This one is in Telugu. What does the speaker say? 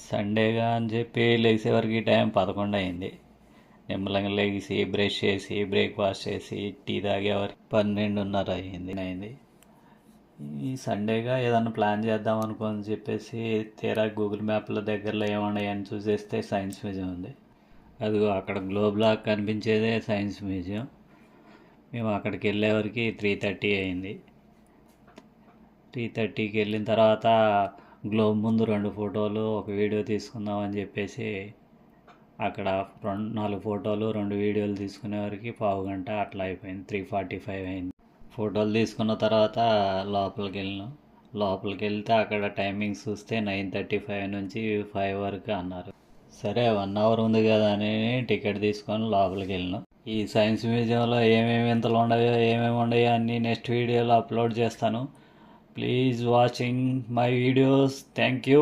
సండేగా అని చెప్పి లేచేవరకు టైం 11 అయింది. నిమ్మలంగా లేచి బ్రష్ చేసి బ్రేక్ఫాస్ట్ చేసి టీ తాగేవరకు 12:30 అయింది. ఈ సండేగా ఏదన్నా ప్లాన్ చేద్దాం అనుకోని చెప్పేసి తీరా గూగుల్ మ్యాప్లో దగ్గరలో ఏమున్నాయని చూసేస్తే సైన్స్ మ్యూజియం ఉంది. అదిగో అక్కడ గ్లోబ్లా కనిపించేదే సైన్స్ మ్యూజియం. మేము అక్కడికి వెళ్ళేవరకు 3:30 అయింది. 3:30కి వెళ్ళిన తర్వాత గ్లోబ్ ముందు 2 ఫోటోలు ఒక వీడియో తీసుకుందామని చెప్పేసి అక్కడ 4 ఫోటోలు 2 వీడియోలు తీసుకునే వరకు పావుగంట అట్లా అయిపోయింది. 3:45 అయింది. ఫోటోలు తీసుకున్న తర్వాత లోపలికి వెళ్తే అక్కడ టైమింగ్స్ చూస్తే 9:35 నుంచి 5 వరకు అన్నారు. సరే 1 అవర్ ఉంది కదా అని టికెట్ తీసుకొని లోపలికి వెళ్ళినాం. ఈ సైన్స్ మ్యూజియంలో ఏమేమి వింతలు ఉండయో అన్నీ నెక్స్ట్ వీడియోలో అప్లోడ్ చేస్తాను. Please watching my videos. Thank you.